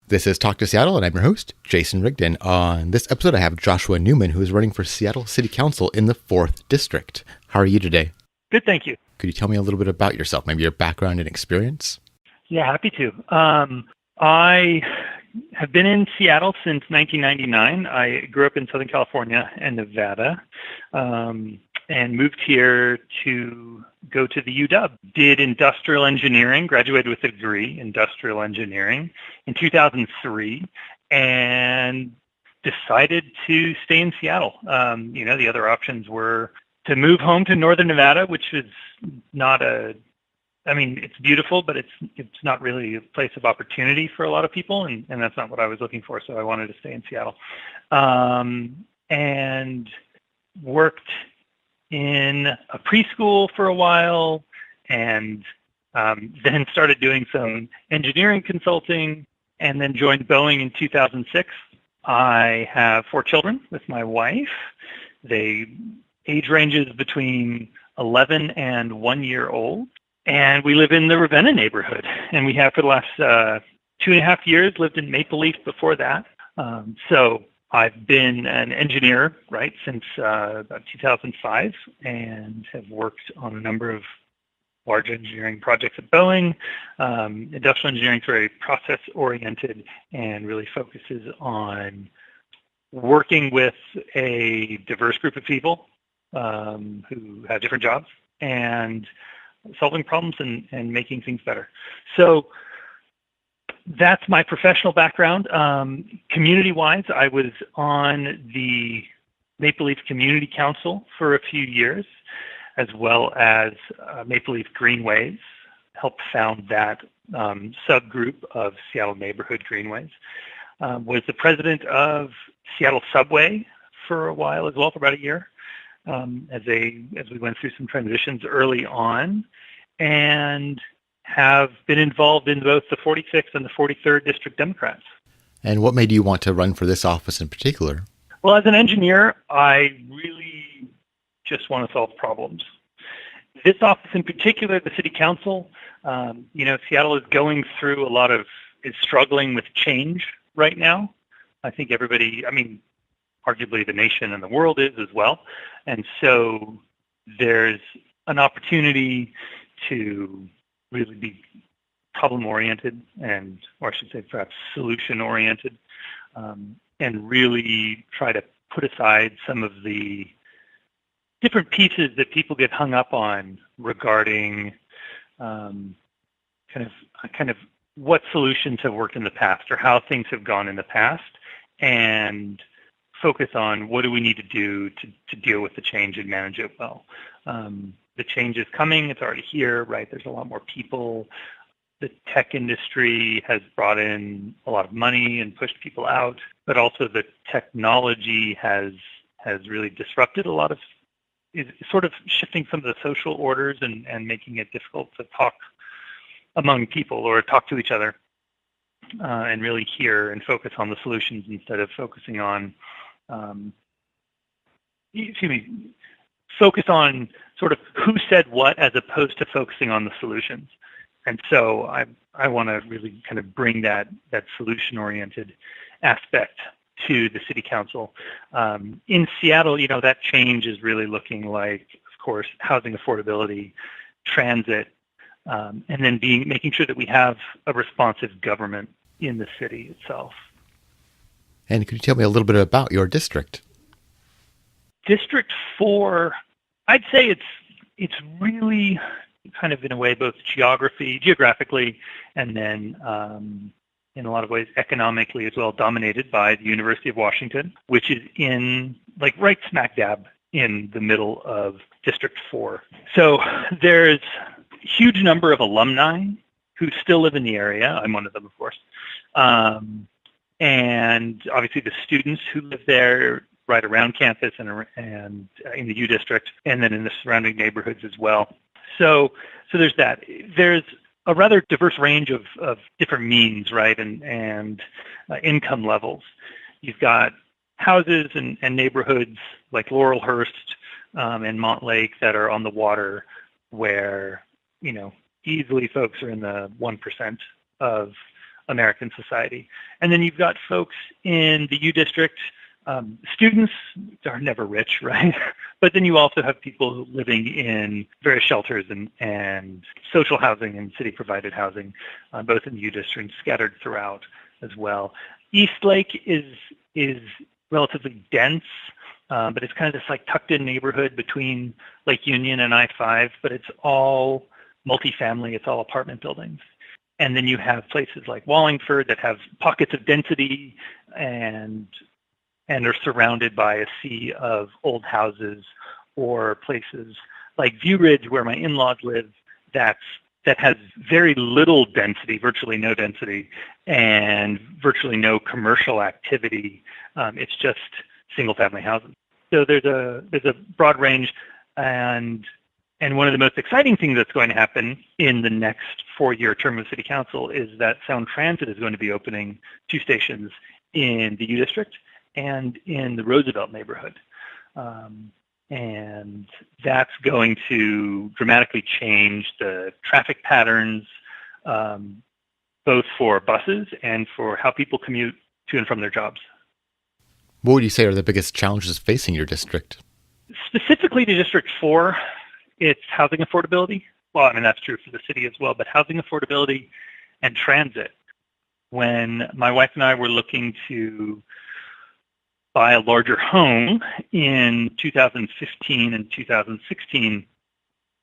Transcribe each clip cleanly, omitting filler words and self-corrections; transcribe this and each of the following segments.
This is Talk to Seattle, and I'm your host, Jason Rigdon. On this episode, I have Joshua Newman, who is running for Seattle City Council in the 4th District. How are you today? Good, thank you. Could you tell me a little bit about yourself, maybe your background and experience? Yeah, happy to. I have been in Seattle since 1999. I grew up in Southern California and Nevada, and moved here to go to the UW. Did industrial engineering, graduated with a degree, industrial engineering, in 2003, and decided to stay in Seattle. The other options were to move home to Northern Nevada, which is not it's beautiful, but it's not really a place of opportunity for a lot of people, and that's not what I was looking for, so I wanted to stay in Seattle. And worked in a preschool for a while, and then started doing some engineering consulting, and then joined Boeing in 2006. I have 4 children with my wife. They age ranges between 11 and 1 year old. And we live in the Ravenna neighborhood, and we have for the last 2.5 years, lived in Maple Leaf before that. So I've been an engineer, right, since about 2005, and have worked on a number of large engineering projects at Boeing. Industrial engineering is very process-oriented and really focuses on working with a diverse group of people who have different jobs and solving problems and making things better. So that's my professional background. Community-wise, I was on the Maple Leaf Community Council for a few years, as well as Maple Leaf Greenways, helped found that subgroup of Seattle neighborhood greenways. Was the president of Seattle Subway for a while as well, for about a year, as we went through some transitions early on, and have been involved in both the 46th and the 43rd District Democrats. And what made you want to run for this office in particular? Well, as an engineer, I really just want to solve problems. This office in particular, the City Council, Seattle is going through is struggling with change right now. I think everybody, arguably the nation and the world is as well. And so there's an opportunity to really be problem-oriented or I should say perhaps solution-oriented, and really try to put aside some of the different pieces that people get hung up on regarding kind of what solutions have worked in the past or how things have gone in the past, and focus on what do we need to do to deal with the change and manage it well. The change is coming. It's already here, right? There's a lot more people. The tech industry has brought in a lot of money and pushed people out, but also the technology has really disrupted a lot of, is sort of shifting some of the social orders and making it difficult to talk among people or talk to each other, and really hear and focus on the solutions instead of focusing on, focus on sort of who said what as opposed to focusing on the solutions. And so I want to really kind of bring that solution-oriented aspect to the City Council. In Seattle, that change is really looking like, of course, housing affordability, transit, and then making sure that we have a responsive government in the city itself. And could you tell me a little bit about your district? District 4, I'd say it's really kind of in a way both geographically, and then in a lot of ways economically as well, dominated by the University of Washington, which is right smack dab in the middle of District 4. So there's a huge number of alumni who still live in the area. I'm one of them, of course. And obviously the students who live there right around campus and in the U District, and then in the surrounding neighborhoods as well. So there's that. There's a rather diverse range of different means, right, and income levels. You've got houses and neighborhoods like Laurelhurst and Montlake that are on the water, where easily folks are in the 1% of American society. And then you've got folks in the U District. Students are never rich, right? But then you also have people living in various shelters and social housing and city-provided housing, both in the U District and scattered throughout as well. East Lake is relatively dense, but it's kind of this like tucked-in neighborhood between Lake Union and I-5, but it's all multifamily, it's all apartment buildings. And then you have places like Wallingford that have pockets of density and are surrounded by a sea of old houses, or places like View Ridge, where my in-laws live, that has very little density, virtually no density, and virtually no commercial activity. It's just single-family houses. So there's a broad range, and one of the most exciting things that's going to happen in the next 4-year term of City Council is that Sound Transit is going to be opening 2 stations in the U District and in the Roosevelt neighborhood. And that's going to dramatically change the traffic patterns, both for buses and for how people commute to and from their jobs. What would you say are the biggest challenges facing your district? Specifically to District 4, it's housing affordability. Well, I mean, that's true for the city as well, but housing affordability and transit. When my wife and I were looking to buy a larger home in 2015 and 2016,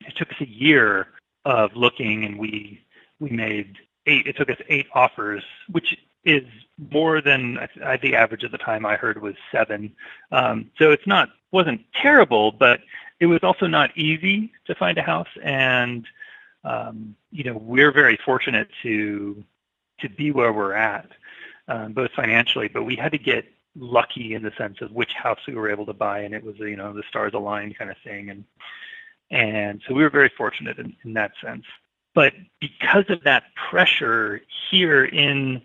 it took us a year of looking, and we made 8. It took us 8 offers, which is more than the average at the time I heard was 7. So wasn't terrible, but it was also not easy to find a house. And we're very fortunate to be where we're at, both financially, but we had to get lucky in the sense of which house we were able to buy, and it was the stars aligned kind of thing, and so we were very fortunate in that sense. But because of that pressure here in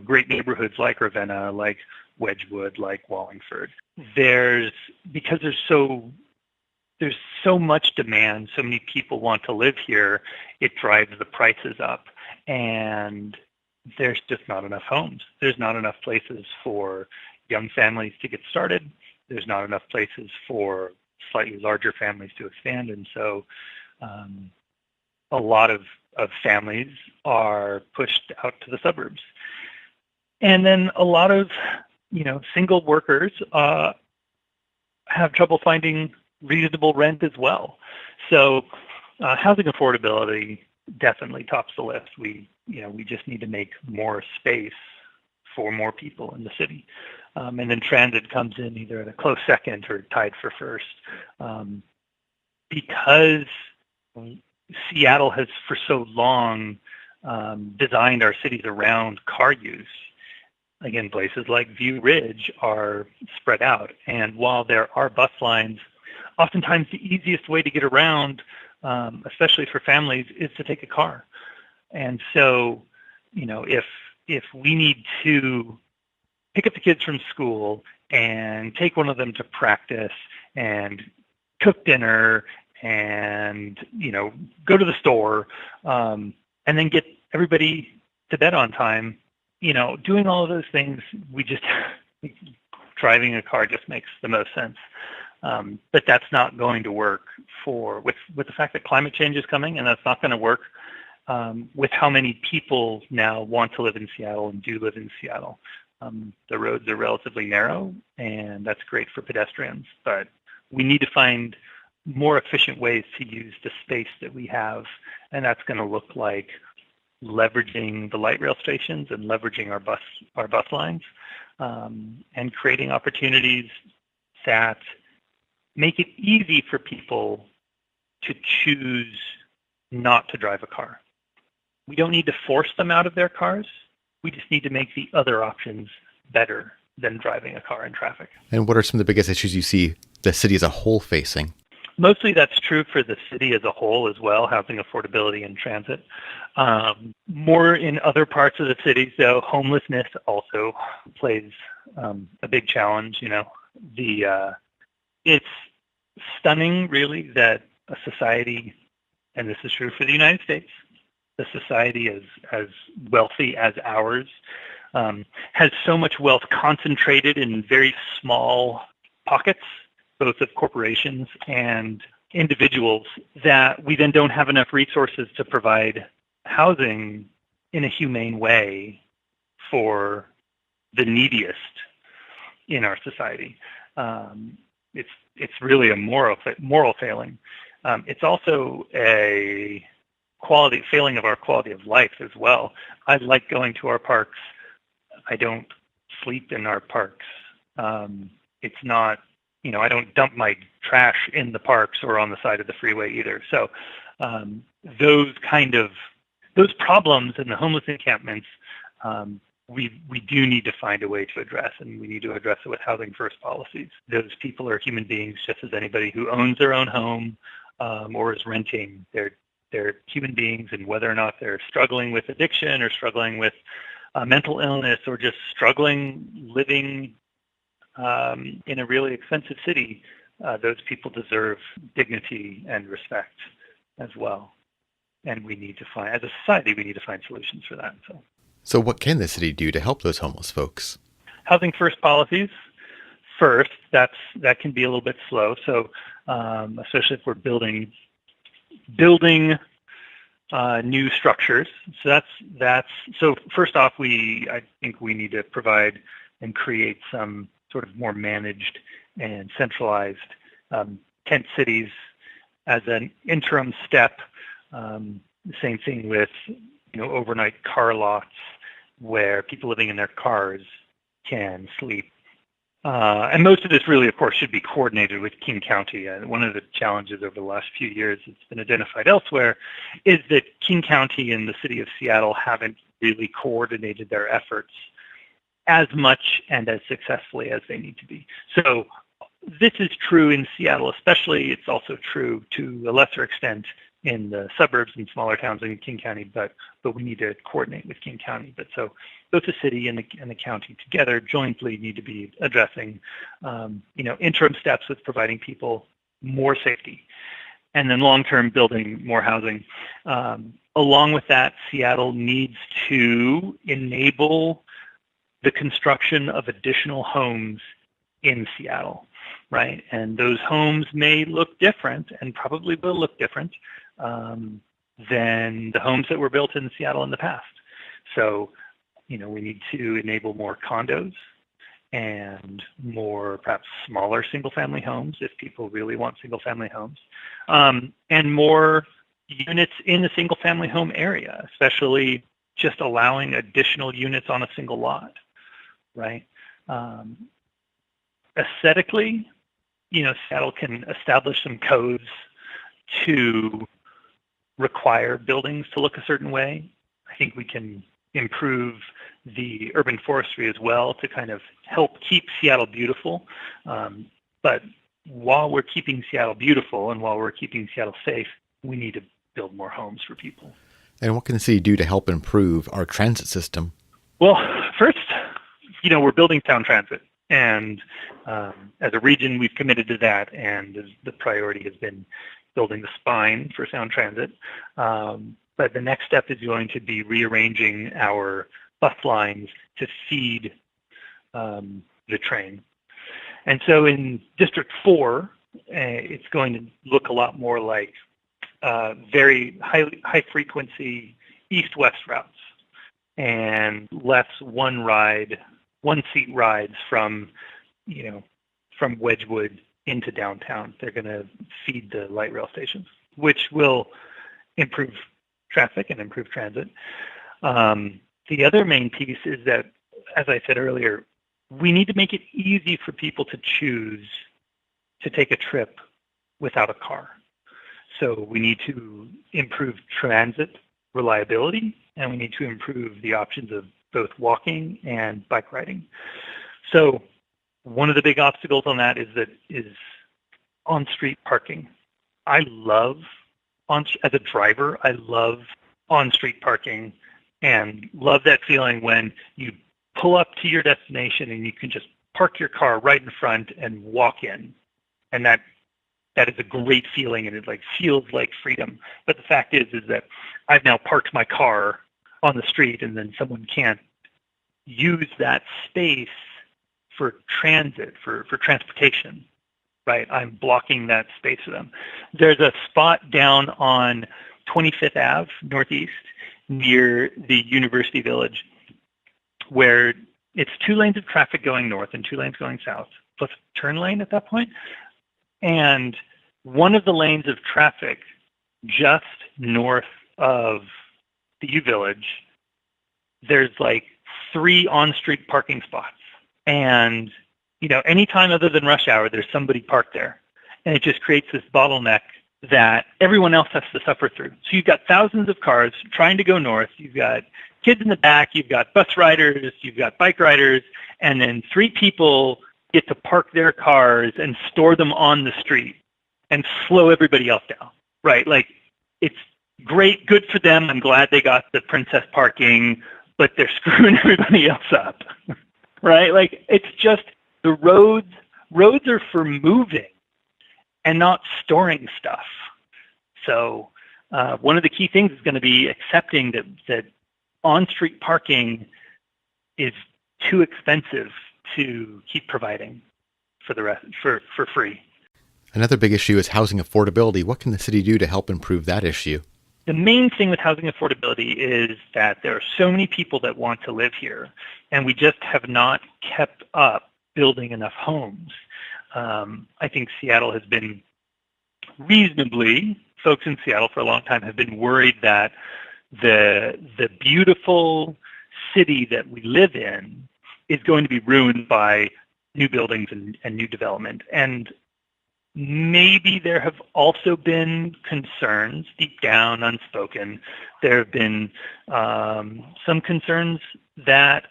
great neighborhoods like Ravenna, like Wedgwood, like Wallingford, there's so much demand, so many people want to live here, it drives the prices up, and there's just not enough homes. There's not enough places for young families to get started. There's not enough places for slightly larger families to expand. And so a lot of families are pushed out to the suburbs. And then a lot of, single workers have trouble finding reasonable rent as well. So housing affordability definitely tops the list. We just need to make more space for more people in the city. And then transit comes in either at a close second or tied for first. Because Seattle has for so long designed our cities around car use. Again, places like View Ridge are spread out. And while there are bus lines, oftentimes the easiest way to get around, especially for families, is to take a car. And so, if we need to pick up the kids from school and take one of them to practice and cook dinner and, go to the store, and then get everybody to bed on time, doing all of those things, driving a car just makes the most sense. But that's not going to work with the fact that climate change is coming, and that's not going to work with how many people now want to live in Seattle and do live in Seattle. The roads are relatively narrow, and that's great for pedestrians, but we need to find more efficient ways to use the space that we have, and that's going to look like leveraging the light rail stations and leveraging our bus lines, and creating opportunities that make it easy for people to choose not to drive a car. We don't need to force them out of their cars. We just need to make the other options better than driving a car in traffic. And what are some of the biggest issues you see the city as a whole facing? Mostly that's true for the city as a whole as well, housing affordability and transit. More in other parts of the city, though, homelessness also plays a big challenge. It's stunning, really, that a society, and this is true for the United States, a society as wealthy as ours has so much wealth concentrated in very small pockets, both of corporations and individuals, that we then don't have enough resources to provide housing in a humane way for the neediest in our society. It's really a moral failing. It's also a failing of our quality of life as well. I like going to our parks. I don't sleep in our parks. It's not, I don't dump my trash in the parks or on the side of the freeway either. So those problems in the homeless encampments, we do need to find a way to address, and we need to address it with housing first policies. Those people are human beings just as anybody who owns their own home or is renting. They're human beings, and whether or not they're struggling with addiction or struggling with mental illness or just struggling living in a really expensive city, those people deserve dignity and respect as well. And we need to find, as a society, we need to find solutions for that. So what can the city do to help those homeless folks? Housing first policies. First, that can be a little bit slow. So especially if we're building new structures. So so first off, I think we need to provide and create some sort of more managed and centralized tent cities as an interim step. The same thing with overnight car lots where people living in their cars can sleep. And most of this really, of course, should be coordinated with King County. One of the challenges over the last few years that's been identified elsewhere is that King County and the city of Seattle haven't really coordinated their efforts as much and as successfully as they need to be. So this is true in Seattle especially. It's also true to a lesser extent in the suburbs and smaller towns in King County, but we need to coordinate with King County. But so both the city and the county together jointly need to be addressing, interim steps with providing people more safety, and then long-term building more housing. Along with that, Seattle needs to enable the construction of additional homes in Seattle, right? And those homes may look different, and probably will look different than the homes that were built in Seattle in the past. So, we need to enable more condos and more perhaps smaller single-family homes if people really want single-family homes, and more units in the single-family home area, especially just allowing additional units on a single lot, right? Aesthetically, Seattle can establish some codes to require buildings to look a certain way. I think we can improve the urban forestry as well to kind of help keep Seattle beautiful. But while we're keeping Seattle beautiful and while we're keeping Seattle safe, we need to build more homes for people. And what can the city do to help improve our transit system? Well, first, we're building sound transit. And as a region, we've committed to that. And the priority has been building the spine for sound transit. But the next step is going to be rearranging our bus lines to feed the train. And so in District 4, it's going to look a lot more like very high frequency east-west routes and less one-seat rides from Wedgwood into downtown. They're going to feed the light rail stations, which will improve traffic and improve transit. The other main piece is that, as I said earlier, we need to make it easy for people to choose to take a trip without a car. So we need to improve transit reliability, and we need to improve the options of both walking and bike riding. So one of the big obstacles on that is on-street parking. As a driver, I love on-street parking and love that feeling when you pull up to your destination and you can just park your car right in front and walk in. And that that is a great feeling, and it like feels like freedom. But the fact is that I've now parked my car on the street, and then someone can't use that space for transit, for transportation, right? I'm blocking that space for them. There's a spot down on 25th Ave Northeast near the University Village where it's 2 lanes of traffic going north and 2 lanes going south, plus a turn lane at that point. And one of the lanes of traffic just north of the U Village, there's like 3 on-street parking spots. And, anytime other than rush hour, there's somebody parked there. And it just creates this bottleneck that everyone else has to suffer through. So you've got thousands of cars trying to go north. You've got kids in the back. You've got bus riders. You've got bike riders. And then 3 people get to park their cars and store them on the street and slow everybody else down, right? Like, it's great, good for them. I'm glad they got the princess parking, but they're screwing everybody else up, right? Like, it's just the roads are for moving and not storing stuff. So one of the key things is going to be accepting that on-street parking is too expensive to keep providing for the rest for free. Another big issue is housing affordability. What can the city do to help improve that issue? The main thing with housing affordability is that there are so many people that want to live here, and we just have not kept up building enough homes. I think Seattle has been folks in Seattle for a long time have been worried that the beautiful city that we live in is going to be ruined by new buildings and new development. And maybe there have also been concerns, deep down, unspoken. There have been some concerns that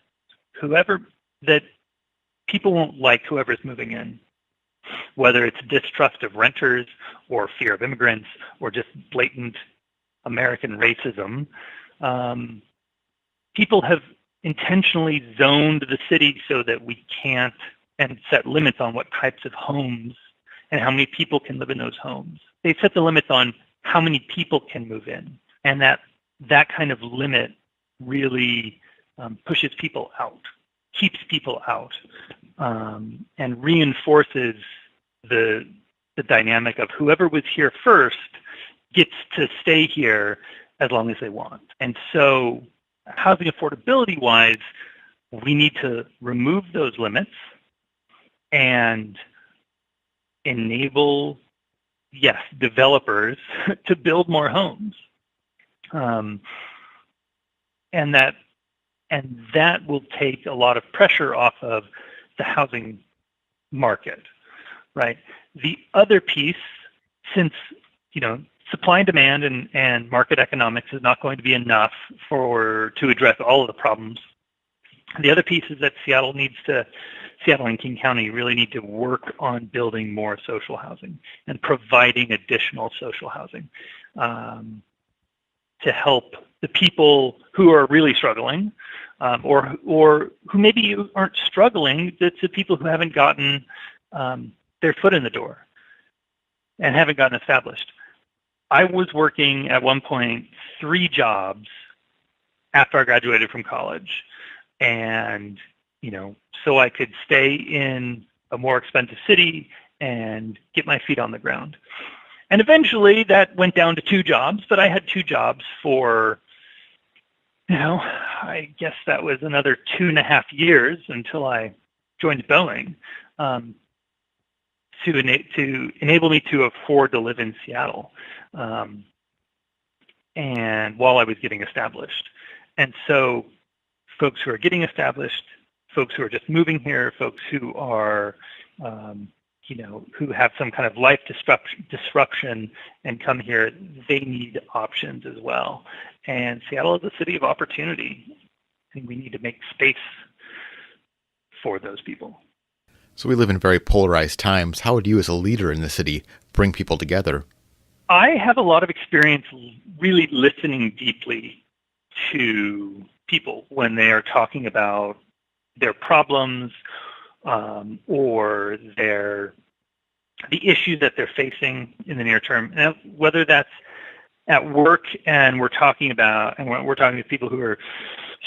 people won't like whoever's moving in, whether it's distrust of renters or fear of immigrants or just blatant American racism. People have intentionally zoned the city so that we can't and set limits on what types of homes and how many people can live in those homes. They set the limits on how many people can move in, and that kind of limit really pushes people out, keeps people out, and reinforces the dynamic of whoever was here first gets to stay here as long as they want. And so housing affordability-wise, we need to remove those limits and enable, developers to build more homes. And that will take a lot of pressure off of the housing market, right? The other piece, since, supply and demand and market economics is not going to be enough to address all of the problems. The other piece is that Seattle and King County really need to work on building more social housing and providing additional social housing to help the people who are really struggling, or who maybe aren't struggling. It's the people who haven't gotten their foot in the door and haven't gotten established. I was working at one point 3 jobs after I graduated from college, and so I could stay in a more expensive city and get my feet on the ground. And eventually that went down to 2 jobs, but I had 2 jobs for, I guess that was another 2.5 years until I joined Boeing, to enable me to afford to live in Seattle, and while I was getting established. And so folks who are getting established, folks who are just moving here, folks who are, who have some kind of life disruption and come here, they need options as well. And Seattle is a city of opportunity, and we need to make space for those people. So we live in very polarized times. How would you, as a leader in the city, bring people together? I have a lot of experience really listening deeply to people when they are talking about their problems, or their the issues that they're facing in the near term, and whether that's at work and we're talking to people who are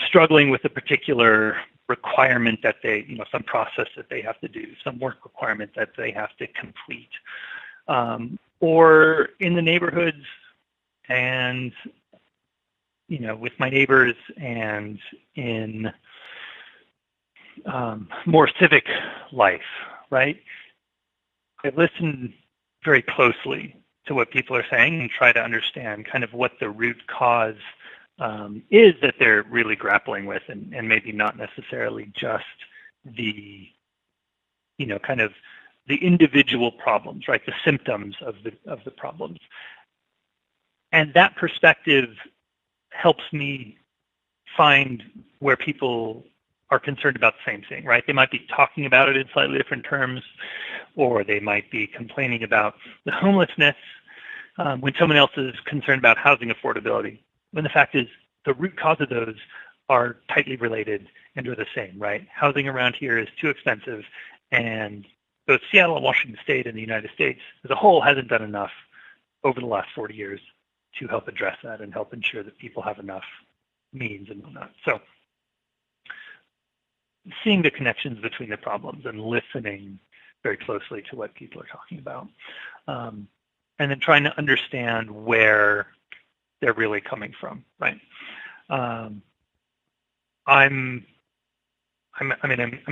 struggling with a particular requirement that they, some process that they have to do, some work requirement that they have to complete, or in the neighborhoods and, with my neighbors and in more civic life, right? I listen very closely to what people are saying and try to understand kind of what the root cause is that they're really grappling with, and maybe not necessarily just the, kind of the individual problems, right? The symptoms of the problems. And that perspective helps me find where people are concerned about the same thing, right? They might be talking about it in slightly different terms, or they might be complaining about the homelessness when someone else is concerned about housing affordability. When the fact is, the root cause of those are tightly related and are the same, right? Housing around here is too expensive, and both Seattle and Washington State and the United States as a whole hasn't done enough over the last 40 years to help address that and help ensure that people have enough means and whatnot. So seeing the connections between the problems and listening very closely to what people are talking about, and then trying to understand where they're really coming from, right? I'm an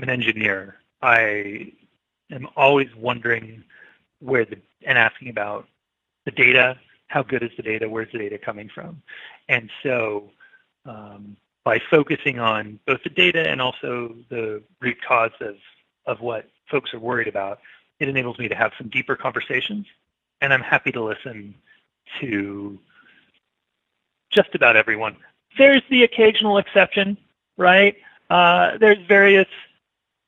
engineer. I am always wondering and asking about the data. How good is the data? Where's the data coming from? And so by focusing on both the data and also the root cause of what folks are worried about, it enables me to have some deeper conversations. And I'm happy to listen to just about everyone. There's the occasional exception, right? There's various,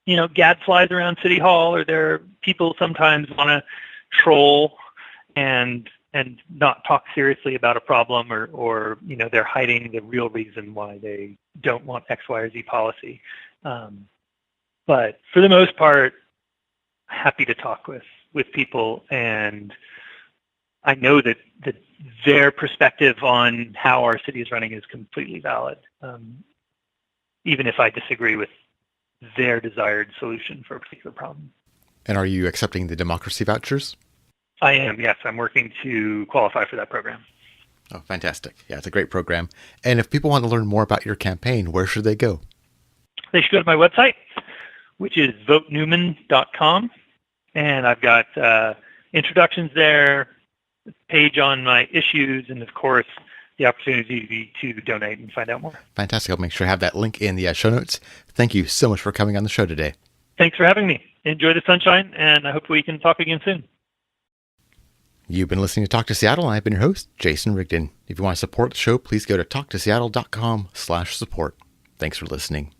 gadflies around City Hall, or there are people sometimes want to troll and not talk seriously about a problem, or they're hiding the real reason why they don't want X, Y, or Z policy. But for the most part, happy to talk with people, and I know that their perspective on how our city is running is completely valid, even if I disagree with their desired solution for a particular problem. And are you accepting the democracy vouchers? I am, yes. I'm working to qualify for that program. Oh, fantastic. Yeah, it's a great program. And if people want to learn more about your campaign, where should they go? They should go to my website, which is votenewman.com. And I've got introductions there, page on my issues, and of course, the opportunity to donate and find out more. Fantastic. I'll make sure I have that link in the show notes. Thank you so much for coming on the show today. Thanks for having me. Enjoy the sunshine, and I hope we can talk again soon. You've been listening to Talk to Seattle, and I've been your host, Jason Rigdon. If you want to support the show, please go to talktoseattle.com/support. Thanks for listening.